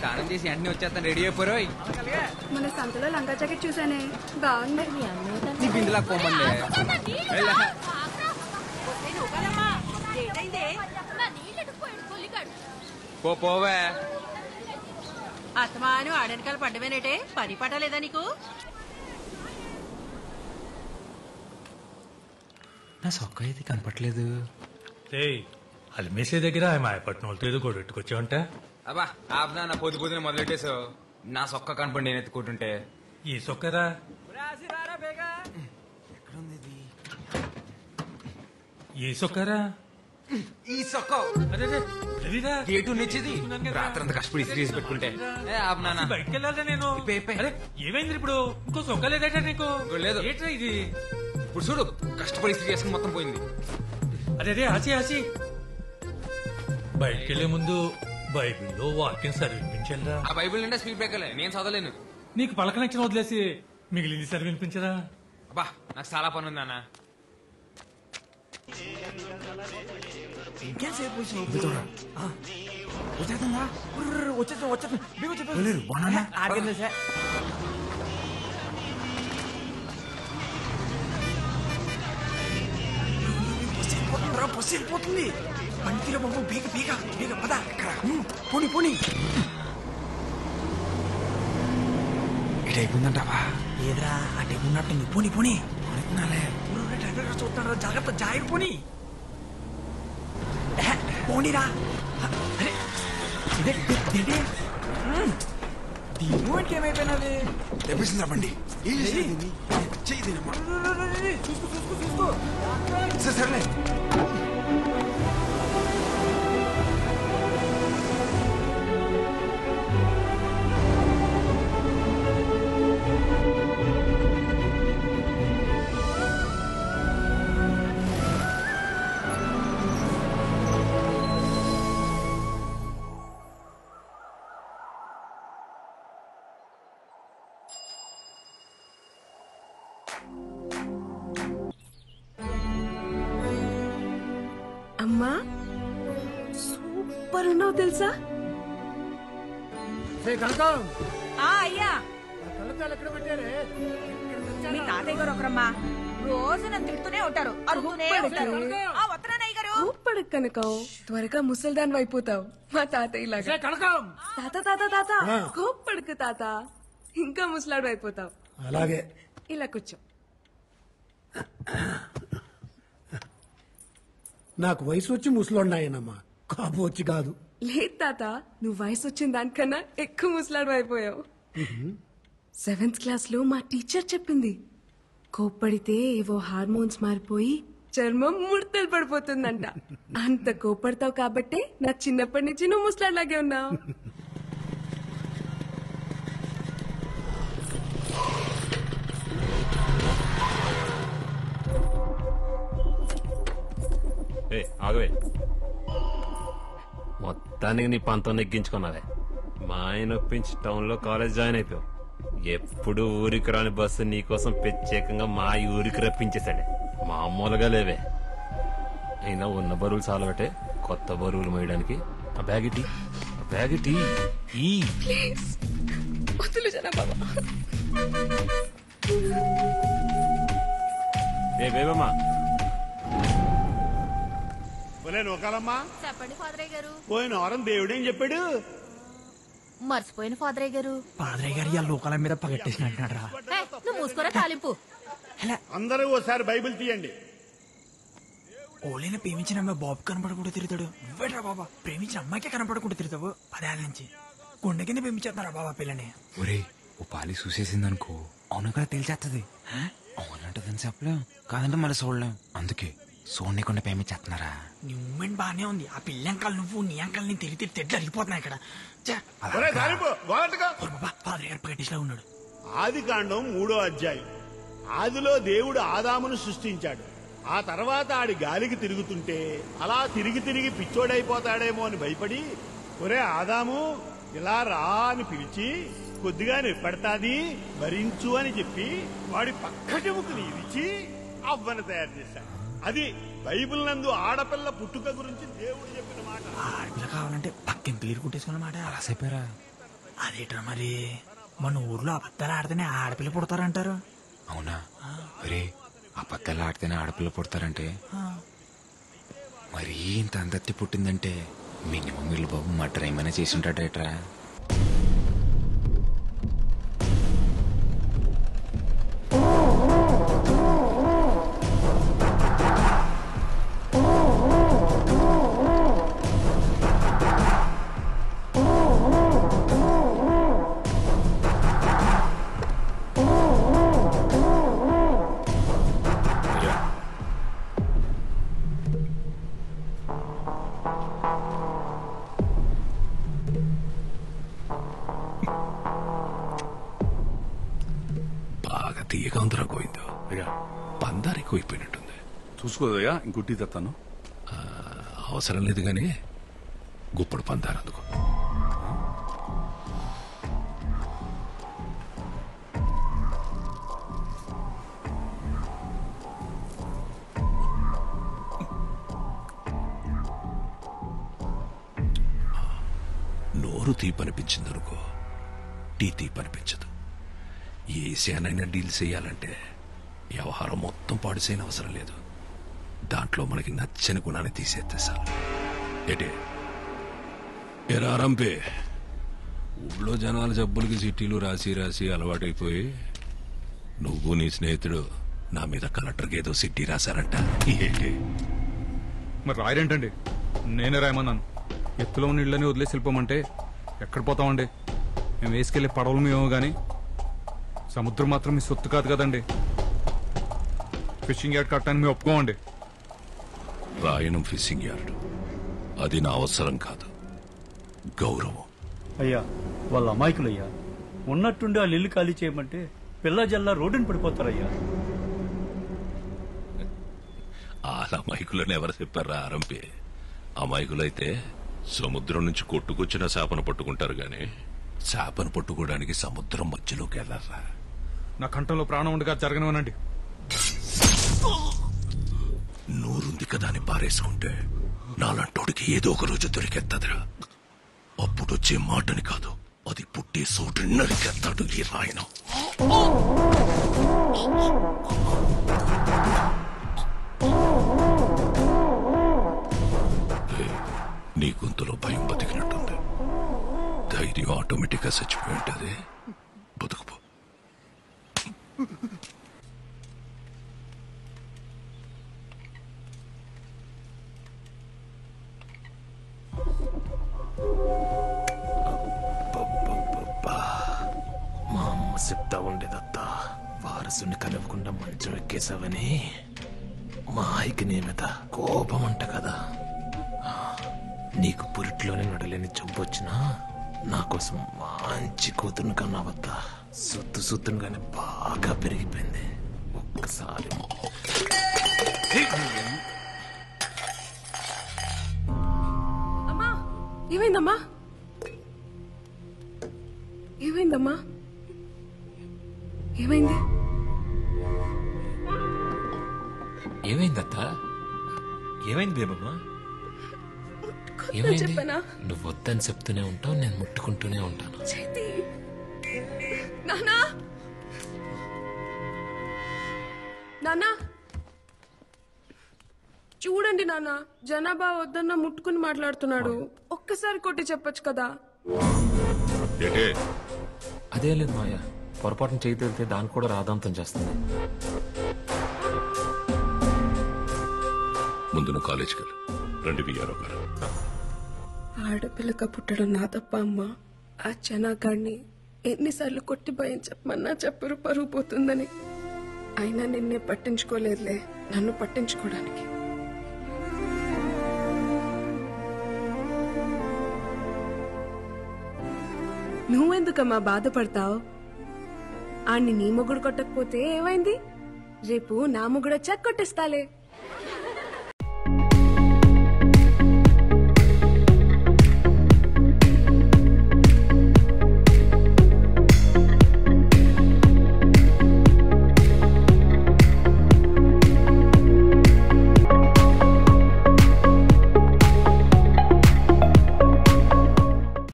స్నానం చేసి వెంటనే వచ్చేస్తాను. రెడీ అయిపోరు. మన సంతలో లంగా జాకెట్ చూసానే, బాగుంది. నీ బిందులా పోమండి. పోవే. అత్తమాను ఆడనకాల పడ్డమేనేటే, పని పట్టలేదా నీకు? నా సొక్క అయితే కనపట్లేదు. అల్మేసే దగ్గర మాయపట్నం ఏదో కొట్టుకొచ్చావంట. అబ్బా ఆపనా, నా పొద్దు పొద్దున మొదలెట్టేసావు. నా సొక్క కనపడి నేను ఎత్తుకుంటుంటే. ఈ సొక్కరా ఏ సొక్కరా? ఈ సొక్క గేటు నచ్చేది. రాత్రి అంతా కష్టపడి ఇస్త్రీ పెట్టుకుంటే బయటకు వెళ్ళాలా నేను? ఏమైంది ఇప్పుడు? ఇంకో సొక్క లేదట నీకు? లేదు. ఏంట్రా ఇది? ఇప్పుడు చూడు, కష్టపడి ఇస్త్రీ చేసుకుని మొత్తం పోయింది. అదే ఆచి ఆచి బయటకెళ్లే ముందు బైబిల్లో వాక్యం చదివించరా? ఆ బైబిల్ నిండా స్పీడ్ బ్రేకర్లే, నేను చదవలేను. నీకు పలక నచ్చిన వదిలేసి మిగిలింది చదివినిపించరా? అబ్బా నాకు చాలా పని ఉంది అన్న. బస్సు వెళ్ళిపోతుంది. బండిలో బాబు బీగ బీగ బీగ పద. పోనీ పోనీ. ఇటు అయిపోయిందంటావా? ఏదరా అటు ఉన్నట్టుంది. పోనీ పోనీ. డ్రైవర్ చూస్తాడు, జాగ్రత్త జాగ్రత్త. పోనీ పోనీరా. అరే ఇదే దీని ఏమైపోయినది? తెప్పిస్తుందా బండి? సరేలే. అమ్మా సూపర్ ఉన్నావు తెలుసా? అయ్యా మీ తాతయ్య గారు ఒకరమ్మా రోజు నన్ను తిడుతూనే ఉంటారు. కనుక త్వరగా ముసల్దాన్ అయిపోతావు మా తాతయ్య లాగా. తాత తాత తాత కోప్పడుకు తాత, ఇంకా ముసలాడు అయిపోతావు. అలాగే ఇలా కూర్చో. నాకు వయసు వచ్చి ముసలోన్నాయనమ్మా, కాపు వచ్చి కాదు. లేదు తాత, నువ్వు వయసు వచ్చిన దానికన్నా ఎక్కువ ముసలాడు అయిపోయావు. 7th క్లాస్ లో మా టీచర్ చెప్పింది, కోప్పడితే ఏవో హార్మోన్స్ మారిపోయి చర్మం ముడతలు పడిపోతుందంట. అంత కోప్పడతావు కాబట్టే నా చిన్నప్పటి నుంచి నువ్వు ముసలాడ్లాగే ఉన్నావు. ఆగవే, మొత్తానికి నీ పంతం నెగ్గించుకున్నావే. మా ఆయన ఒప్పించి టౌన్ లో కాలేజ్ జాయిన్ అయిపోయావు. ఎప్పుడు ఊరికి రాని బస్సు నీకోసం ప్రత్యేకంగా మా ఊరికి రప్పించేశాడే. మామూలుగా లేవే. అయినా ఉన్న బరువులు చాలా బట్టే కొత్త బరువులు మోయడానికి. ఆ బ్యాగ్ ఇటీ, ఆ బ్యాగ్ ఇటీ. ఏ బేబమ్మా, చెప్పండి ఫాదరయ్య గారు. పోయిన వారం దేవుడేం చెప్పాడు? మర్చిపోయిన ఫాదరయ్య గారు. ఫాదరయ్య గారు ఇవాళ లోకాల మీద పగట్టేసినట్టున్నాడు రా. నువ్వు మూసుకోరా తాలింపు. అందరూ ఓసారి బైబిల్ తీయండి. ఓలైనా ప్రేమించిన అమ్మాయి బాబు కనపడకుండా తిరుగుతాడు. నువ్వేట్రా బాబా, ప్రేమించిన అమ్మాయికే కనపడకుండా తిరుగుతావు. 10 ఏళ్ళ నుంచి గుండె కింద ప్రేమించేస్తున్నారా బాబా పిల్లని? ఒరే, ఓ పాలి చూసేసిందనుకో, అవును కదా తేల్చేస్తుంది. అవునంటదని చెప్పలేం, కాదంటే మళ్ళీ చూడలేం. అందుకే సోనికుండా ప్రేమించేస్తున్నారా? నీ మూమెంట్ బానే ఉంది. ఆ పిల్ల అంకాలు నువ్వు, నీ అంకాలు నేను తిరిగి తెడ్లు అరిగిపోతున్నాయి ఇక్కడ. ఫాదర్ గారు పగటిలా ఉన్నాడు. ఆదికాండం 3వ అధ్యాయం. ఆదిలో దేవుడు ఆదామును సృష్టించాడు. ఆ తర్వాత ఆడి గాలికి తిరుగుతుంటే అలా తిరిగి తిరిగి పిచ్చోడైపోతాడేమో అని భయపడి, ఒరే ఆదాము ఇలా రా అని పిలిచి కొద్దిగా నిప్పడతాది భరించు అని చెప్పి వాడి పక్కటి ముక్కుని ఇరిచి అవ్వను తయారు చేశాడు. అది బైబిల్ నందు ఆడపిల్ల పుట్టుక గురించి దేవుడు చెప్పిన మాట. ఆడపిల్ల కావాలంటే పక్కన పేరు కుట్టేసుకున్న మాట. అలా చెప్పారా? అదేట్రా మరి మన ఊర్లో అబద్ధాలు ఆడితేనే ఆడపిల్ల పుడతారంటారు. అవునా? అరే అబద్ధాలు ఆడితేనే ఆడపిల్ల పుడతారంటే మరీ ఇంత అందత్తి పుట్టిందంటే మినిమం వీళ్ళు బాబు మటర్ ఏమైనా చేసి ఉంటాడేట్రా. బాగా తీయగా ఉందిరా గోవిందో. అయ్యా పందారు ఎక్కువైపోయినట్టుంది. చూసుకోదయ్యా ఇంకొట్టి తెస్తాను. అవసరం లేదు గాని గుప్పుడు పందారు అందుకో. నోరు తీపనిపించిందనుకో టీ తీపనిపించదు. ఏ ఏసియానైనా డీల్ చేయాలంటే వ్యవహారం మొత్తం పాడుసేన అవసరం లేదు. దాంట్లో మనకి నచ్చని గుణాన్ని తీసేస్తే చాలు. ఏటే ఎరా రంపే, ఊళ్ళో జనాల జబ్బులకి చిట్టీలు రాసి రాసి అలవాటైపోయి నువ్వు నీ స్నేహితుడు నా మీద కలెక్టర్కి ఏదో సిట్టి రాశారంట. ఏంటి మరి రాయరేంటండి? నేనే రాయమన్నాను. ఎత్తులో ఉన్న ఇళ్ళని వదిలేసి వెళ్ళిపోమంటే ఎక్కడ పోతామండి? మేము వేసుకెళ్లే పడవలు మేమో గాని సముద్రం మాత్రం మీ సొత్తు కాదు కదండి. ఫిషింగ్ యార్డ్ కట్టడానికి మేము ఒప్పుకోమండి. రాయనం ఫిషింగ్ యార్డ్ అది నా అవసరం కాదు, గౌరవం. అయ్యా వాళ్ళ అమాయకులయ్యా. ఉన్నట్టుండి వాళ్ళు ఇల్లు ఖాళీ చేయమంటే పిల్ల జల్లా రోడ్డుని పడిపోతారయ్యా. వాళ్ళ అమాయకులని ఎవరు చెప్పారా ఆరంపే? అమాయకులైతే సముద్రం నుంచి కొట్టుకొచ్చిన చేపను పట్టుకుంటారు గాని చేపను పట్టుకోవడానికి సముద్రం మధ్యలోకి వెళ్ళారా? నా కంఠంలో ప్రాణం ఉండగా జరగనివనండి. నూరుంది కదా అని పారేసుకుంటే నాలంటోడికి ఏదో ఒక రోజు దొరికెత్తదిరా. అప్పుడొచ్చే మాటని కాదు, అది పుట్టే చోటు నరికెత్తాడు ఈ రాయనం. నీ గొంతులో భయం బతికినట్టుంది. ధైర్యం ఆటోమేటిక్ గా చచ్చిపోయి ఉంటుంది. బతుకుపో. మా అమ్మ చెప్తా ఉండేదత్తా, వారసుని కలవకుండా మంచం ఎక్కేసావని. మా ఆయికి నీ మీద కోపం అంట కదా. నీకు పురిట్లోనే నడలేని జబ్బొచ్చినా నా కోసం మంచి కూతురుని కన్నావద్దా. సుత్తును కానీ బాగా పెరిగిపోయింది. ఒక్కసారి అమ్మా ఏమైందమ్మా? ఏమైందమ్మా? ఏమైంది? ఏమైందత్తా? ఏమైంది బేబమ్మా? చెప్పనా? నువ్వు వద్దని చెప్తూనే ఉంటావు, నేను ముట్టుకుంటూనే ఉంటాను. చేతి నానా, నానా చూడండి నాన్న, జనాభా వద్దన్న ముట్టుకుని మాట్లాడుతున్నాడు. ఒక్కసారి కొట్టి చెప్పొచ్చు కదా. అదే లేదు మాయా, పొరపాటున చేయి వెళ్తే దాన్ని కూడా రాదాంతం చేస్తుంది. ముందు నువ్వు కాలేజీకి వెళ్ళు. రండి బియ్యారో గారు. ఆడపిల్లక పుట్టడం నా తప్ప అమ్మా. ఆ జనాగాడిని ఎన్నిసార్లు కొట్టి భయం చెప్పమన్నా చెప్పరు, పరుగు పోతుందని. అయినా నిన్నే పట్టించుకోలేదులే, నన్ను పట్టించుకోవడానికి. నువ్వెందుకమ్మా బాధపడతావు? ఆణ్ణి నీ మొగుడు కొట్టకపోతే ఏమైంది? రేపు నా మొగుడు వచ్చాక కొట్టేస్తాలే.